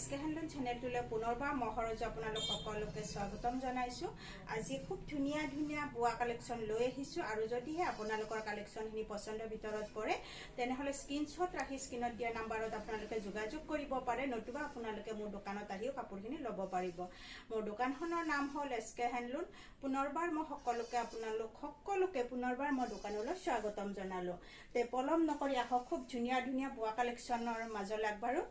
SK handloom চেনেলটোলৈ পুনৰবাৰ মহৰজ আপোনালোক সকলোকে স্বাগতম জনাইছো। আজি খুব ধুনিয়া ধুনিয়া বোৱা কালেকশন লৈ আহিছো আৰু যদিহে আপোনালোকৰ কালেকশনখিনি পছন্দৰ ভিতৰত পৰে তেনেহলে স্ক্ৰিনশ্বট ৰাখি স্ক্ৰিনত দিয়া নম্বৰত আপোনালোকে যোগাযোগ কৰিব পাৰে, নতুবা আপোনালোকে মোৰ দোকানত আহিও কাপোৰখিনি ল'ব পাৰিব। মোৰ দোকানখনৰ নাম হ'ল এসকে হ্যান্ডলুম। পুনৰবাৰ মই সকলোকে পুনৰবাৰ মই দোকানলৈ স্বাগতম জনালো। তে পলম নকৰি আহক খুব ধুনিয়া ধুনিয়া বোৱা কালেকশনৰ মাজলৈ আগবাঢ়ো।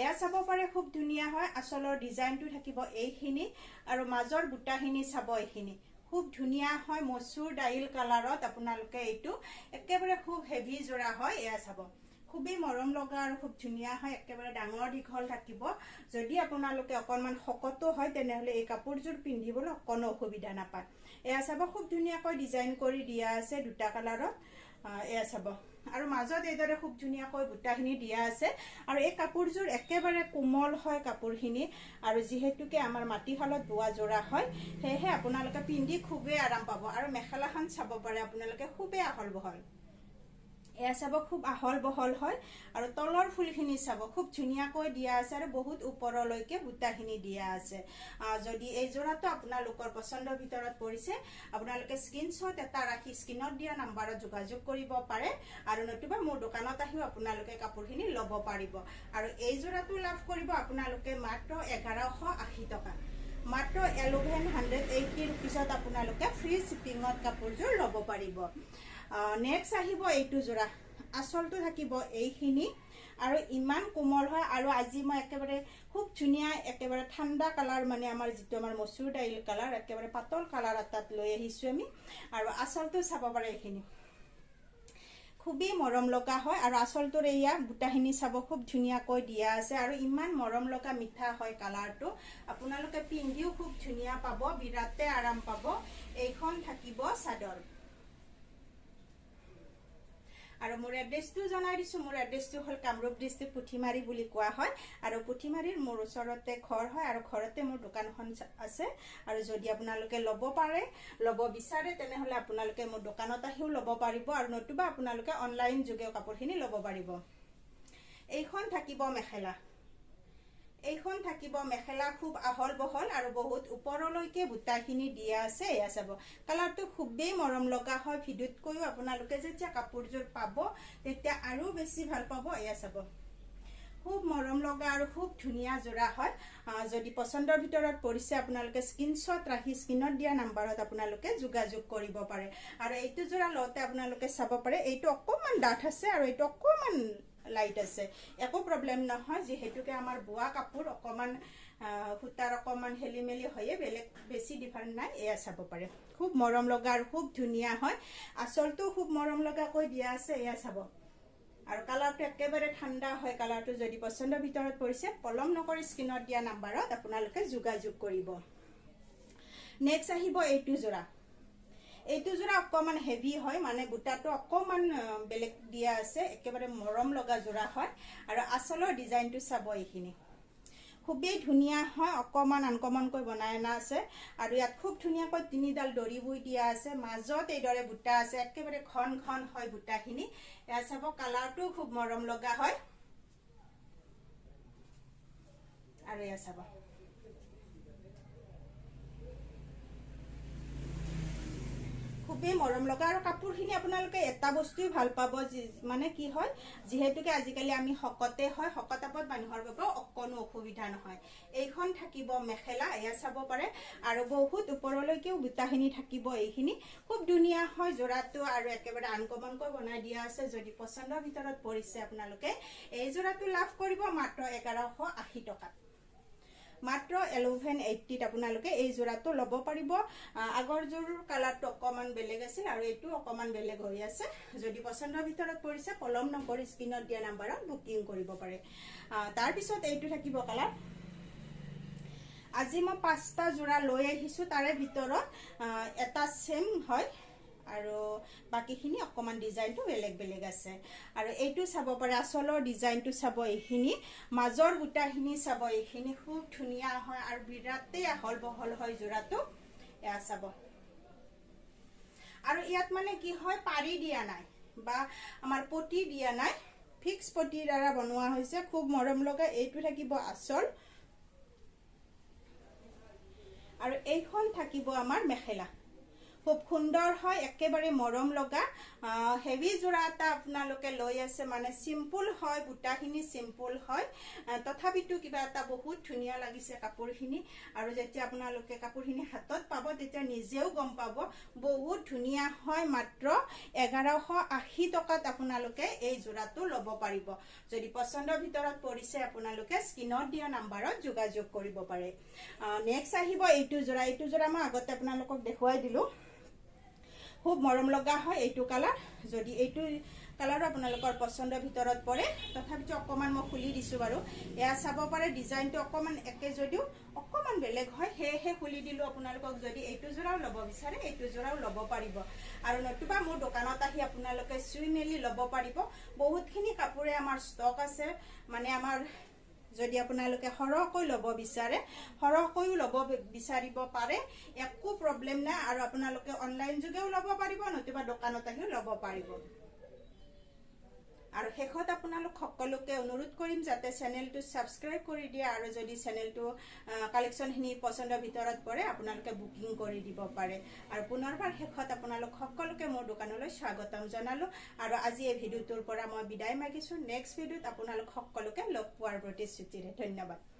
এয়া চাব পাৰে খুব ধুনিয়া হয়, আচলৰ ডিজাইনটো থাকিব এইখিনি আৰু মাজৰ বুটাখিনি চাব এইখিনি খুব ধুনিয়া হয়, মসুৰ দাইল কালাৰত আপোনালোকে এইটো একেবাৰে খুব হেভি জোৰা হয়। এয়া চাব খুবই মৰম লগা আৰু খুব ধুনিয়া হয়, একেবাৰে ডাঙৰ দীঘল থাকিব। যদি আপোনালোকে অকনমান শকতো হয় তেনেহলে এই কাপোৰযোৰ পিন্ধিবলৈ কোনো অসুবিধা নাপায়। এয়া চাব খুব ধুনিয়াকৈ ডিজাইন কৰি দিয়া আছে দুটা কালাৰত। এয়া চাব আৰু মাজত এইদৰে খুব ধুনিয়াকৈ বুটাখিনি দিয়া আছে আৰু এই কাপোৰযোৰ একেবাৰে কোমল হয় কাপোৰখিনি আৰু যিহেতুকে আমাৰ মাটিশালত বোৱা জোৰা হয় সেয়েহে আপোনালোকে পিন্ধি খুবেই আৰাম পাব। আৰু মেখেলাখন চাব পাৰে আপোনালোকে খুবেই আহল বহল। এয়া চাব খুব আহল বহল হয় আৰু তলৰ ফুলখিনি চাব খুব ধুনিয়াকৈ দিয়া আছে আৰু বহুত ওপৰলৈকে বুটাখিনি দিয়া আছে। যদি এই জোৰাটো আপোনালোকৰ পছন্দৰ ভিতৰত পৰিছে আপোনালোকে স্ক্ৰিনশ্বট এটা ৰাখি স্ক্ৰিনত দিয়া নম্বৰত যোগাযোগ কৰিব পাৰে আৰু নতুবা মোৰ দোকানত আহিও আপোনালোকে কাপোৰখিনি ল'ব পাৰিব। আৰু এই জোৰাটো লাভ কৰিব আপোনালোকে মাত্ৰ 1180 টকা, মাত্ৰ 1180 ৰুপিছত আপোনালোকে ফ্ৰী শিপিঙত কাপোৰযোৰ ল'ব পাৰিব। নেক্সট আহিব এইটো জোৰা, আচলটো থাকিব এইখিনি আৰু ইমান কোমল হয় আৰু আজি মই একেবাৰে খুব ধুনিয়া একেবাৰে ঠাণ্ডা কালাৰ মানে আমাৰ যিটো আমাৰ মসুৰ দাইল কালাৰ একেবাৰে পাতল কালাৰ এটাত লৈ আহিছো আমি। আৰু আচলটো চাব পাৰে এইখিনি খুবেই মৰম লগা হয় আৰু আচলটোৰ এয়া বুটাখিনি চাব খুব ধুনিয়াকৈ দিয়া আছে আৰু ইমান মৰম লগা মিঠা হয় কালাৰটো। আপোনালোকে পিন্ধিও খুব ধুনিয়া পাব, বিৰাতে আৰাম পাব। এইখন থাকিব চাদৰ আৰু মোৰ এড্ৰেছটো জনাই দিছো। মোৰ এড্ৰেছটো হ'ল কামৰূপ ডিষ্ট্ৰিক্ট পুঠিমাৰী বুলি কোৱা হয় আৰু পুঠিমাৰীৰ মোৰ ওচৰতে ঘৰ হয় আৰু ঘৰতে মোৰ দোকানখন আছে। আৰু যদি আপোনালোকে ল'ব বিচাৰে তেনেহলে আপোনালোকে মোৰ দোকানত আহিও ল'ব পাৰিব আৰু নতুবা আপোনালোকে অনলাইন যোগেও কাপোৰখিনি ল'ব পাৰিব। এইখন থাকিব মেখেলা, এইখন থাকিব মেখেলা খুব আহল বহল আৰু বহুত ওপৰলৈকে বুটাখিনি দিয়া আছে। এয়া চাব কালাৰটো খুবেই মৰম লগা হয়, ভিডিঅ'তকৈও আপোনালোকে যেতিয়া কাপোৰযোৰ পাব তেতিয়া আৰু বেছি ভাল পাব। এয়া চাব খুব মৰম লগা আৰু খুব ধুনিয়া জোৰা হয়। যদি পছন্দৰ ভিতৰত পৰিছে আপোনালোকে স্ক্ৰিনশ্বট ৰাখি স্ক্ৰিনত দিয়া নম্বৰত আপোনালোকে যোগাযোগ কৰিব পাৰে। আৰু এইটো জোৰা লওঁতে আপোনালোকে চাব পাৰে এইটো অকণমান ডাঠ আছে আৰু এইটো অকণমান লাইট আছে, একো প্ৰব্লেম নহয়, যিহেতুকে আমাৰ বোৱা কাপোৰ অকণমান সূতাৰ অকণমান খেলি মেলি হয়ে, বেলেগ বেছি ডিফাৰেণ্ট নাই। এয়া চাব পাৰে খুব মৰম লগা আৰু খুব ধুনিয়া হয়, আচলটো খুব মৰম লগাকৈ দিয়া আছে। এয়া চাব আৰু কালাৰটো একেবাৰে ঠাণ্ডা হয় কালাৰটো। যদি পছন্দৰ ভিতৰত পৰিছে পলম নকৰি স্ক্ৰিনত দিয়া নম্বৰত আপোনালোকে যোগাযোগ কৰিব। নেক্সট আহিব এইটো জোৰা, এইটো জোৰা অকণমান হেভি হয়, মানে বুটাটো অকণমান বেলেগ দিয়া আছে, একেবাৰে মৰম লগা জোৰা হয় আৰু আচলৰ ডিজাইনটো চাব এইখিনি খুবেই ধুনিয়া হয়, অকণমান আনকমনকৈ বনাই অনা আছে আৰু ইয়াত খুব ধুনীয়াকৈ 3ডাল দৰি বই দিয়া আছে, মাজত এইদৰে বুটা আছে, একেবাৰে ঘন ঘন হয় বুটাখিনি। এয়া চাব কালাৰটো খুব মৰম লগা হয় আৰু এয়া চাব খুবেই মৰম লগা আৰু কাপোৰখিনি আপোনালোকে এটা বস্তুই ভাল পাব, মানে কি হয় যিহেতুকে আজিকালি আমি শকতে হয়, শকতাপত মানুহৰ বাবে অকণো অসুবিধা নহয়। এইখন থাকিব মেখেলা, এয়া চাব পাৰে আৰু বহুত ওপৰলৈকেও বুটাখিনি থাকিব। এইখিনি খুব ধুনীয়া হয় জোৰাটো আৰু একেবাৰে আনকমনকৈ বনাই দিয়া আছে। যদি পছন্দৰ ভিতৰত পৰিছে আপোনালোকে এই জোৰাটো লাভ কৰিব মাত্ৰ 1180 টকাত, মাত্ৰ 1180ত আপোনালোকে এই জোৰাটো ল'ব পাৰিব। আগৰ জোৰৰ কালাৰটো অকণমান বেলেগ আছিল আৰু এইটো অকণমান বেলেগ হৈ আছে। যদি পছন্দৰ ভিতৰত পৰিছে পলম নকৰি স্ক্ৰিনত দিয়া নম্বৰত বুকিং কৰিব পাৰে। তাৰপিছত এইটো থাকিব কালাৰ। আজি মই 5টা জোৰা লৈ আহিছো, তাৰে ভিতৰত এটা সেম হয় আৰু বাকিখিনি অকণমান ডিজাইনটো বেলেগ বেলেগ আছে। আৰু এইটো চাব পাৰে আচলৰ ডিজাইনটো চাব, এইখিনি মাজৰ বুটাখিনি চাব, এইখিনি খুব ধুনীয়া হয় আৰু বিৰাটেই আহল বহল হয় জোৰাটো। এয়া চাব আৰু ইয়াত মানে কি হয় পাৰি দিয়া নাই বা আমাৰ পটি দিয়া নাই, ফিক্স পটিৰ দ্বাৰা বনোৱা হৈছে খুব মৰম লগা এইটো থাকিব আচল আৰু এইখন থাকিব আমাৰ মেখেলা খুব সুন্দৰ হয় একেবাৰে মৰম লগা হেভি জোৰা এটা আপোনালোকে লৈ আছে মানে সিম্পল হয় বুটাখিনি সিম্পল হয় তথাপিতো কিবা এটা বহুত ধুনিয়া লাগিছে কাপোৰখিনি আৰু যেতিয়া আপোনালোকে কাপোৰখিনি হাতত পাব তেতিয়া নিজেও গম পাব বহুত ধুনিয়া হয় মাত্ৰ 1180 টকাত আপোনালোকে এই জোৰাটো ল'ব পাৰিব যদি পছন্দৰ ভিতৰত পৰিছে আপোনালোকে স্ক্ৰিনত দিয়া নম্বৰত যোগাযোগ কৰিব পাৰে নেক্সট আহিব এইটো জোৰা মই আগতে আপোনালোকক দেখুৱাই দিলো খুব মৰম লগা হয় এইটো কালাৰ যদি এইটো কালাৰ আপোনালোকৰ পছন্দৰ ভিতৰত পৰে তথাপিতো অকমান মই খুলি দিছো বাৰু এয়া চাব পাৰে ডিজাইনটো অকমান একে যদিও অকমান বেলেগ হয় হেহে খুলি দিলো আপোনালোকক যদি এইটো জোৰাও ল'ব বিচাৰে এইটো জোৰাও ল'ব পাৰিব আৰু নতুবা মোৰ দোকানত আহি আপোনালোকে চুই মেলি ল'ব পাৰিব বহুতখিনি কাপোৰে আমাৰ ষ্টক আছে মানে আমাৰ যদি আপোনালোকে হৰকৈ ল'ব বিচাৰে হৰকৈও ল'ব বিচাৰিব পাৰে একো প্ৰবলেম নাই আৰু আপোনালোকে অনলাইন যোগেও ল'ব পাৰিব নতুবা দোকানত আহিও ল'ব পাৰিব আৰু শেষত আপোনালোক সকলোকে অনুৰোধ কৰিম যাতে চেনেলটো সাবস্ক্ৰাইব কৰি দিয়া আৰু যদি চেনেলটো কালেকশনখিনি পছন্দৰ ভিতৰত পৰে আপোনালোকে বুকিং কৰি দিব পাৰে আৰু পুনৰবাৰ শেষত আপোনালোক সকলোকে মোৰ দোকানলৈ স্বাগতম জনালো আৰু আজি এই ভিডিওটোৰ পৰা মই বিদায় মাগিছো নেক্সট ভিডিওত আপোনালোক সকলোকে লগ পোৱাৰ প্ৰতিশ্ৰুতিৰে ধন্যবাদ